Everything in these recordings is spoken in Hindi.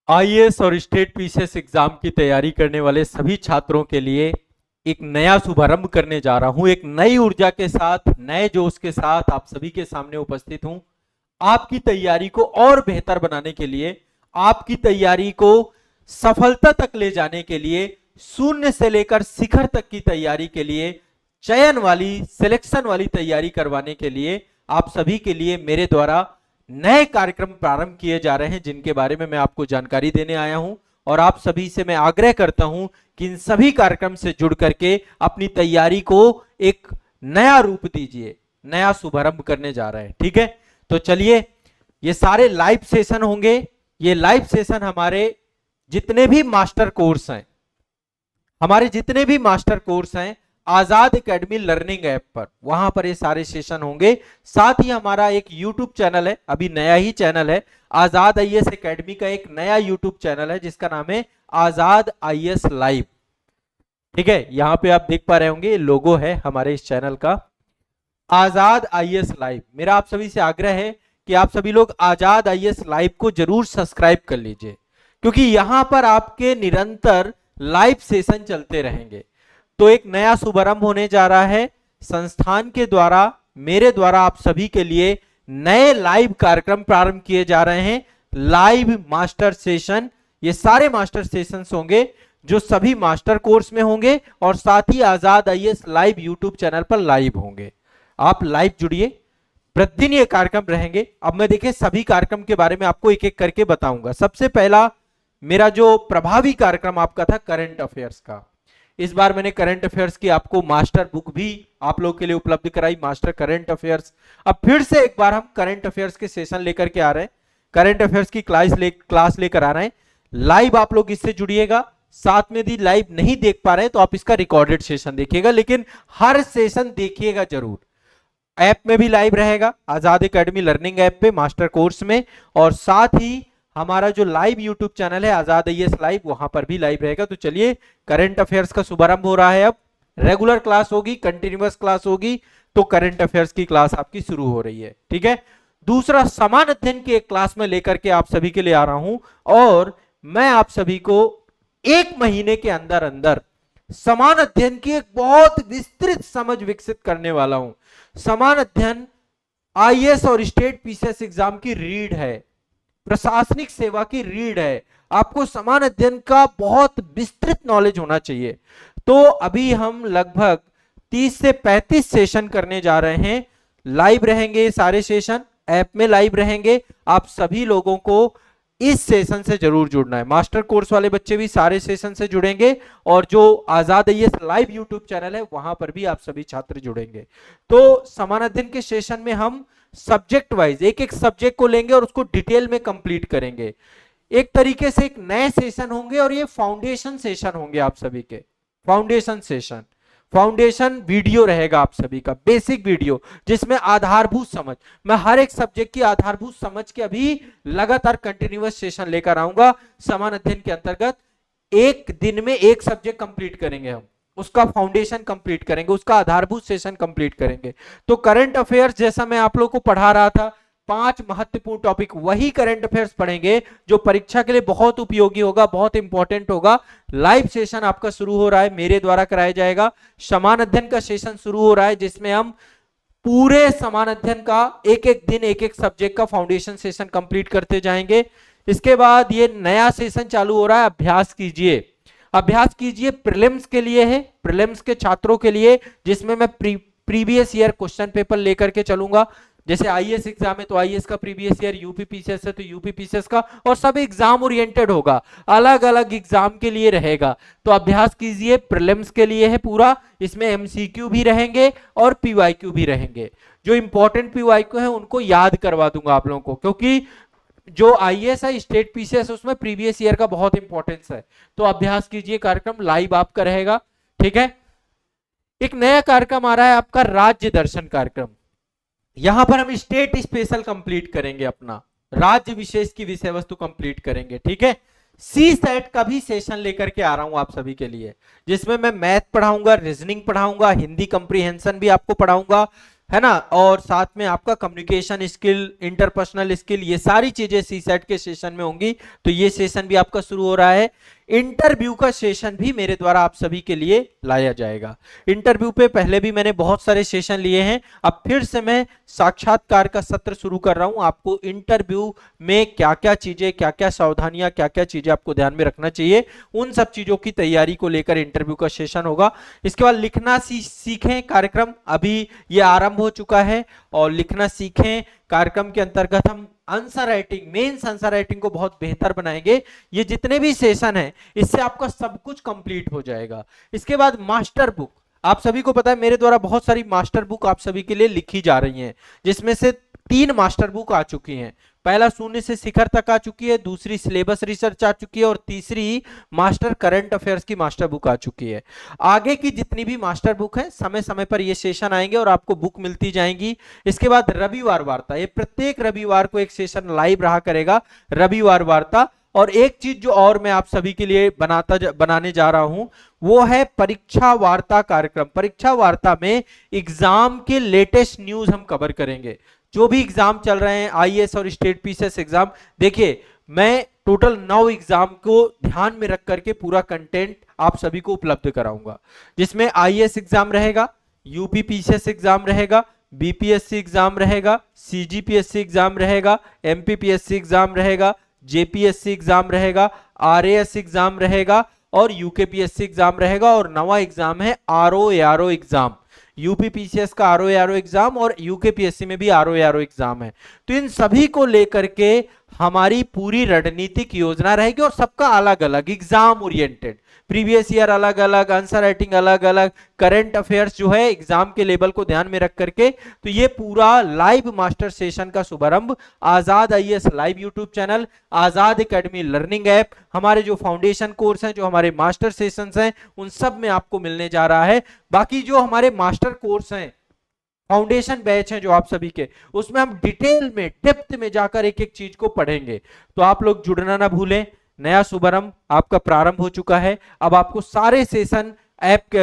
आईएएस और स्टेट पीसीएस एग्जाम की तैयारी करने वाले सभी छात्रों के लिए एक नया शुभारंभ करने जा रहा हूं। एक नई ऊर्जा के साथ, नए जोश के साथ आप सभी के सामने उपस्थित हूं। आपकी तैयारी को और बेहतर बनाने के लिए, आपकी तैयारी को सफलता तक ले जाने के लिए, शून्य से लेकर शिखर तक की तैयारी के लिए, चयन वाली, सिलेक्शन वाली तैयारी करवाने के लिए आप सभी के लिए मेरे द्वारा नए कार्यक्रम प्रारंभ किए जा रहे हैं, जिनके बारे में मैं आपको जानकारी देने आया हूं। और आप सभी से मैं आग्रह करता हूं कि इन सभी कार्यक्रम से जुड़ करके अपनी तैयारी को एक नया रूप दीजिए। नया शुभारंभ करने जा रहे हैं, ठीक है। तो चलिए, ये सारे लाइव सेशन होंगे। ये लाइव सेशन हमारे जितने भी मास्टर कोर्स हैं, आजाद एकेडमी लर्निंग ऐप पर, वहां पर ये सारे सेशन होंगे। साथ ही हमारा एक यूट्यूब चैनल है, अभी नया ही चैनल है, आजाद आईएएस एकेडमी का एक नया यूट्यूब चैनल है जिसका नाम है आजाद आईएएस लाइव, ठीक है। यहां पे आप देख पा रहे होंगे, लोगो है हमारे इस चैनल का, आजाद आईएएस लाइव। मेरा आप सभी से आग्रह है कि आप सभी लोग आजाद आईएएस लाइव को जरूर सब्सक्राइब कर लीजिए, क्योंकि यहां पर आपके निरंतर लाइव सेशन चलते रहेंगे। तो एक नया शुभारंभ होने जा रहा है संस्थान के द्वारा, मेरे द्वारा आप सभी के लिए नए लाइव कार्यक्रम प्रारंभ किए जा रहे हैं। लाइव मास्टर सेशन, ये सारे मास्टर सेशंस होंगे जो सभी मास्टर कोर्स में होंगे और साथ ही आजाद आईएएस लाइव यूट्यूब चैनल पर लाइव होंगे। आप लाइव जुड़िए, प्रतिदिन ये कार्यक्रम रहेंगे। अब मैं देखिए सभी कार्यक्रम के बारे में आपको एक एक करके बताऊंगा। सबसे पहला मेरा जो प्रभावी कार्यक्रम आपका था करंट अफेयर्स का। इस बार मैंने करंट अफेयर्स की आपको मास्टर बुक भी आप लोग के लिए उपलब्ध कराई, मास्टर करंट अफेयर्स। अब फिर से एक बार हम करंट अफेयर्स के सेशन लेकर के आ रहे हैं, करंट अफेयर्स की क्लास लेकर आ रहे हैं। लाइव आप लोग इससे जुड़िएगा। साथ में यदि लाइव नहीं देख पा रहे हैं तो आप इसका रिकॉर्डेड सेशन देखिएगा, लेकिन हर सेशन देखिएगा जरूर। ऐप में भी लाइव रहेगा, आजाद एकेडमी लर्निंग ऐप पे मास्टर कोर्स में, और साथ ही हमारा जो लाइव यूट्यूब चैनल है आजाद आईएएस लाइव, वहां पर भी लाइव रहेगा। तो चलिए, करंट अफेयर्स का शुभारंभ हो रहा है। अब रेगुलर क्लास होगी, कंटिन्यूअस क्लास होगी, तो करंट अफेयर्स की क्लास आपकी शुरू हो रही है, ठीक है। दूसरा, समान अध्ययन की एक क्लास में लेकर के आप सभी के लिए आ रहा हूं, और मैं आप सभी को एक महीने के अंदर अंदर समान अध्ययन की एक बहुत विस्तृत समझ विकसित करने वाला हूं। समान अध्ययन आईएएस और स्टेट पीसीएस एग्जाम की रीड है, प्रशासनिक सेवा की रीड है। आपको समान अध्ययन का बहुत विस्तृत नॉलेज होना चाहिए। तो अभी हम लगभग 30 से 35 सेशन करने जा रहे हैं। लाइव रहेंगे सारे सेशन, ऐप में लाइव रहेंगे। आप सभी लोगों को इस सेशन से जरूर जुड़ना है। मास्टर कोर्स वाले बच्चे भी सारे सेशन से जुड़ेंगे, और जो आजाद आईएएस लाइव यूट्यूब चैनल है वहां पर भी आप सभी छात्र जुड़ेंगे। तो समान अध्ययन के सेशन में हम सब्जेक्ट वाइज एक एक सब्जेक्ट को लेंगे और उसको डिटेल में कंप्लीट करेंगे। एक तरीके से एक नए सेशन होंगे, और ये फाउंडेशन सेशन होंगे आप सभी के। फाउंडेशन सेशन, फाउंडेशन वीडियो रहेगा आप सभी का, बेसिक वीडियो, जिसमें आधारभूत समझ, मैं हर एक सब्जेक्ट की आधारभूत समझ के अभी लगातार कंटिन्यूअस सेशन लेकर आऊंगा। समान अध्ययन के अंतर्गत एक दिन में एक सब्जेक्ट कंप्लीट करेंगे हम, उसका फाउंडेशन कंप्लीट करेंगे, उसका आधारभूत सेशन कंप्लीट करेंगे। तो करंट अफेयर्स जैसा मैं आप लोगों को पढ़ा रहा था, 5 महत्वपूर्ण टॉपिक, वही करंट अफेयर्स पढ़ेंगे जो परीक्षा के लिए बहुत उपयोगी होगा, बहुत इंपॉर्टेंट होगा। लाइव सेशन आपका शुरू हो रहा है, मेरे द्वारा कराया जाएगा। समान अध्ययन का सेशन शुरू हो रहा है, जिसमें हम पूरे समान अध्ययन का एक एक दिन एक एक सब्जेक्ट का फाउंडेशन सेशन कंप्लीट करते जाएंगे। इसके बाद ये नया सेशन चालू हो रहा है, अभ्यास कीजिए। अभ्यास कीजिए प्रीलिम्स के लिए है, प्रीलिम्स के छात्रों के लिए, जिसमें मैं प्रीवियस ईयर क्वेश्चन पेपर लेकर के चलूंगा। जैसे आईएएस एग्जाम है तो आईएएस का प्रीवियस ईयर, यूपी पीसीएस है तो यूपी पीसीएस का, और सब एग्जाम ओरिएंटेड होगा, अलग अलग एग्जाम के लिए रहेगा। तो अभ्यास कीजिए, प्रीलिम्स के लिए है पूरा। इसमें एमसीक्यू भी रहेंगे और पीवाईक्यू भी रहेंगे। जो इंपॉर्टेंट पीवाईक्यू है उनको याद करवा दूंगा आप लोगों को, क्योंकि जो आईएएस है, स्टेट पीसीएस, उसमें प्रीवियस ईयर का बहुत इंपॉर्टेंस है। तो अभ्यास कीजिए, कार्यक्रम लाइव आपका रहेगा, ठीक है। एक नया कार्यक्रम आ रहा है आपका, राज्य दर्शन कार्यक्रम। यहां पर हम स्टेट स्पेशल कंप्लीट करेंगे, अपना राज्य विशेष की विषय वस्तु कंप्लीट करेंगे, ठीक है। सी सेट का भी सेशन लेकर के आ रहा हूं आप सभी के लिए, जिसमें मैं मैथ पढ़ाऊंगा, रीजनिंग पढ़ाऊंगा, हिंदी कंप्रीहेंशन भी आपको पढ़ाऊंगा, है ना, और साथ में आपका कम्युनिकेशन स्किल, इंटरपर्सनल स्किल, ये सारी चीजें सी सेट के सेशन में होंगी। तो ये सेशन भी आपका शुरू हो रहा है। इंटरव्यू का सेशन भी मेरे द्वारा आप सभी के लिए लाया जाएगा। इंटरव्यू पे पहले भी मैंने बहुत सारे सेशन लिए हैं, अब फिर से मैं साक्षात्कार का सत्र शुरू कर रहा हूं। आपको इंटरव्यू में क्या क्या चीजें, क्या क्या सावधानियां, क्या क्या चीजें आपको ध्यान में रखना चाहिए, उन सब चीजों की तैयारी को लेकर इंटरव्यू का सेशन होगा। इसके बाद लिखना सीखें कार्यक्रम अभी ये आरंभ हो चुका है, और लिखना सीखें कार्यक्रम के अंतर्गत हम answer writing, mains answer writing को बहुत बेहतर बनाएंगे। ये जितने भी सेशन हैं इससे आपका सब कुछ कंप्लीट हो जाएगा। इसके बाद मास्टर बुक, आप सभी को पता है मेरे द्वारा बहुत सारी मास्टर बुक आप सभी के लिए लिखी जा रही हैं, जिसमें से 3 मास्टर बुक आ चुकी हैं। पहला शून्य से शिखर तक आ चुकी है, दूसरी सिलेबस रिसर्च आ चुकी है, और तीसरी मास्टर करंट अफेयर्स की मास्टर बुक आ चुकी है। आगे की जितनी भी मास्टर बुक है समय समय पर ये सेशन आएंगे और आपको बुक मिलती जाएंगी। इसके बाद रविवार वार्ता, ये प्रत्येक रविवार को एक सेशन लाइव रहा करेगा, रविवार वार्ता। और एक चीज जो और मैं आप सभी के लिए बनाने जा रहा हूं वो है परीक्षा वार्ता कार्यक्रम। परीक्षा वार्ता में एग्जाम के लेटेस्ट न्यूज हम कवर करेंगे, जो भी एग्जाम चल रहे हैं, आईएएस और स्टेट पीसीएस एग्जाम। देखिए मैं टोटल 9 एग्जाम को ध्यान में रख करके पूरा कंटेंट आप सभी को उपलब्ध कराऊंगा, जिसमें आईएएस एग्जाम रहेगा, यूपी पीसीएस एग्जाम रहेगा, बीपीएससी एग्जाम रहेगा, सीजीपीएससी एग्जाम रहेगा, एमपीपीएससी एग्जाम रहेगा, जेपीएससी एग्जाम रहेगा, आरएएस एग्जाम रहेगा, और यूकेपीएससी एग्जाम रहेगा। और नवा एग्जाम है आरओ एग्जाम, यूपी पीसीएस का आरओ एग्जाम, और यूकेपीएससी में भी आरओ एग्जाम है। तो इन सभी को लेकर के हमारी पूरी रणनीतिक योजना रहेगी, और सबका अलग अलग एग्जाम ओरिएंटेड, प्रीवियस ईयर अलग अलग, आंसर राइटिंग अलग अलग, करंट अफेयर्स जो है एग्जाम के लेवल को ध्यान में रख करके। तो ये पूरा लाइव मास्टर सेशन का शुभारंभ आजाद आईएएस लाइव यूट्यूब चैनल, आजाद एकेडमी लर्निंग ऐप, हमारे जो फाउंडेशन कोर्स हैं, जो हमारे मास्टर सेशंस हैं, उन सब में आपको मिलने जा रहा है। बाकी जो हमारे मास्टर कोर्स हैं, फाउंडेशन बैच हैं जो आप सभी के, उसमें हम डिटेल में, डेप्थ में जाकर एक एक चीज को पढ़ेंगे। तो आप लोग जुड़ना ना भूलें। नया शुभारंभ आपका प्रारंभ हो चुका है। अब आपको सारे सेशन ऐप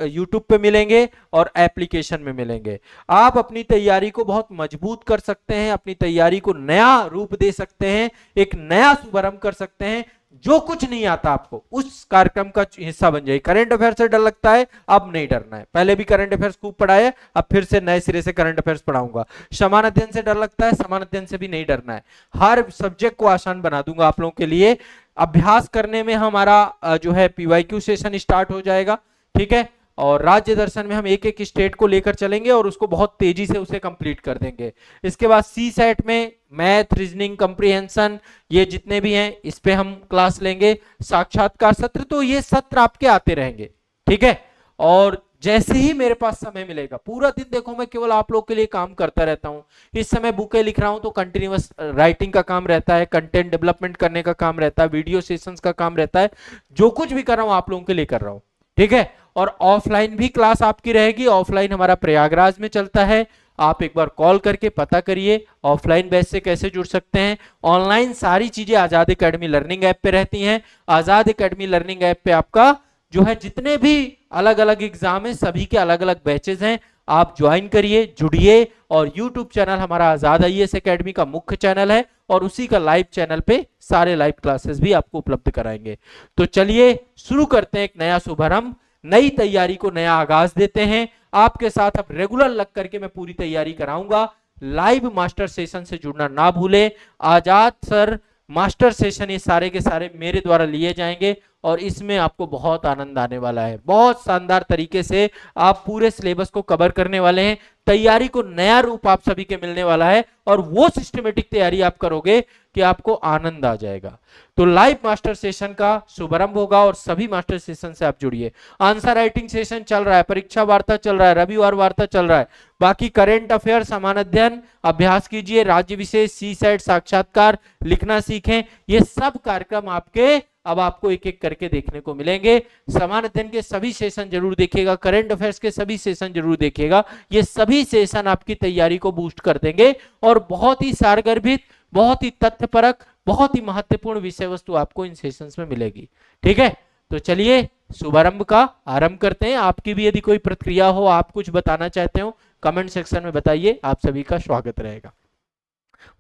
यूट्यूब पे मिलेंगे और एप्लीकेशन में मिलेंगे। आप अपनी तैयारी को बहुत मजबूत कर सकते हैं, अपनी तैयारी को नया रूप दे सकते हैं, एक नया शुभारंभ कर सकते हैं। जो कुछ नहीं आता आपको उस कार्यक्रम का हिस्सा बन जाए। करंट अफेयर से डर लगता है, अब नहीं डरना है। पहले भी करंट अफेयर्स खूब पढ़ाया, अब फिर से नए सिरे से करंट अफेयर्स पढ़ाऊंगा। समान अध्ययन से डर लगता है, समान अध्ययन से भी नहीं डरना है। हर सब्जेक्ट को आसान बना दूंगा आप लोगों के लिए। अभ्यास करने में हमारा जो है पीवाईक्यू सेशन स्टार्ट हो जाएगा, ठीक है। और राज्य दर्शन में हम एक एक स्टेट को लेकर चलेंगे और उसको बहुत तेजी से उसे कंप्लीट कर देंगे। इसके बाद सी सेट में मैथ, रीजनिंग, कंप्रीहेंशन, ये जितने भी हैं इस पे हम क्लास लेंगे। साक्षात्कार सत्र, तो ये सत्र आपके आते रहेंगे, ठीक है। और जैसे ही मेरे पास समय मिलेगा, पूरा दिन देखो मैं केवल आप लोग के लिए काम करता रहता हूं। इस समय बुकें लिख रहा हूं तो कंटिन्यूअस राइटिंग का काम रहता है, कंटेंट डेवलपमेंट करने का काम रहता है, वीडियो सेशंस का काम रहता है। जो कुछ भी कर रहा हूं आप लोगों के लिए कर रहा हूं, ठीक है। और ऑफलाइन भी क्लास आपकी रहेगी। ऑफलाइन हमारा प्रयागराज में चलता है। आप एक बार कॉल करके पता करिए ऑफलाइन बैच से कैसे जुड़ सकते हैं। ऑनलाइन सारी चीजें आजाद एकेडमी लर्निंग ऐप पे रहती हैं। आजाद एकेडमी लर्निंग ऐप पे आपका जो है जितने भी अलग अलग एग्जाम है, सभी के अलग अलग बैचेस हैं। आप ज्वाइन करिए, जुड़िए। और यूट्यूब चैनल हमारा आजाद आईएएस एकेडमी का मुख्य चैनल है, और उसी का लाइव चैनल पे सारे लाइव क्लासेस भी आपको उपलब्ध कराएंगे। तो चलिए शुरू करते हैं एक नया शुभारंभ, नई तैयारी को नया आगाज देते हैं। आपके साथ अब रेगुलर लग करके मैं पूरी तैयारी कराऊंगा। लाइव मास्टर सेशन से जुड़ना ना भूले। आजाद सर मास्टर सेशन ये सारे के सारे मेरे द्वारा लिए जाएंगे, और इसमें आपको बहुत आनंद आने वाला है। बहुत शानदार तरीके से आप पूरे सिलेबस को कवर करने वाले हैं। तैयारी को नया रूप आप सभी के मिलने वाला है, और वो सिस्टमेटिक तैयारी आप करोगे कि आपको आनंद आ जाएगा। तो लाइव मास्टर सेशन का शुभारंभ होगा, और सभी मास्टर सेशन से आप जुड़िए। आंसर राइटिंग सेशन चल रहा है, परीक्षा वार्ता चल रहा है, रविवार वार्ता चल रहा है। बाकी करंट अफेयर, समान अध्ययन अभ्यास कीजिए, राज्य विशेष, सी सेट, साक्षात्कार, लिखना सीखें। ये सब कार्यक्रम आपके अब आपको एक एक करके देखने को मिलेंगे। समान अध्ययन के सभी सेशन जरूर देखिएगा, करंट अफेयर्स के सभी सेशन जरूर देखिएगा। ये सभी सेशन आपकी तैयारी को बूस्ट कर देंगे, और बहुत ही सारगर्भित, बहुत ही तथ्यपरक, बहुत ही महत्वपूर्ण विषय वस्तु आपको इन सेशंस में मिलेगी, ठीक है। तो चलिए शुभारंभ का आरंभ करते हैं। आपकी भी यदि कोई प्रतिक्रिया हो, आप कुछ बताना चाहते हो, कमेंट सेक्शन में बताइए, आप सभी का स्वागत रहेगा।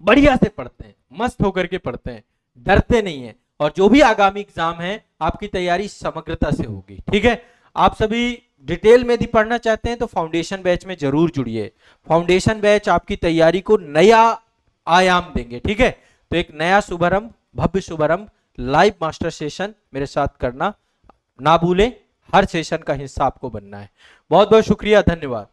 बढ़िया से पढ़ते हैं, मस्त होकर के पढ़ते हैं, डरते नहीं है, और जो भी आगामी एग्जाम है आपकी तैयारी समग्रता से होगी। ठीक है, आप सभी डिटेल में यदि पढ़ना चाहते हैं तो फाउंडेशन बैच में जरूर जुड़िए। फाउंडेशन बैच आपकी तैयारी को नया आयाम देंगे। ठीक है, तो एक नया शुभारंभ, भव्य शुभारंभ, लाइव मास्टर सेशन मेरे साथ करना ना भूलें। हर सेशन का हिस्सा आपको बनना है। बहुत बहुत शुक्रिया, धन्यवाद।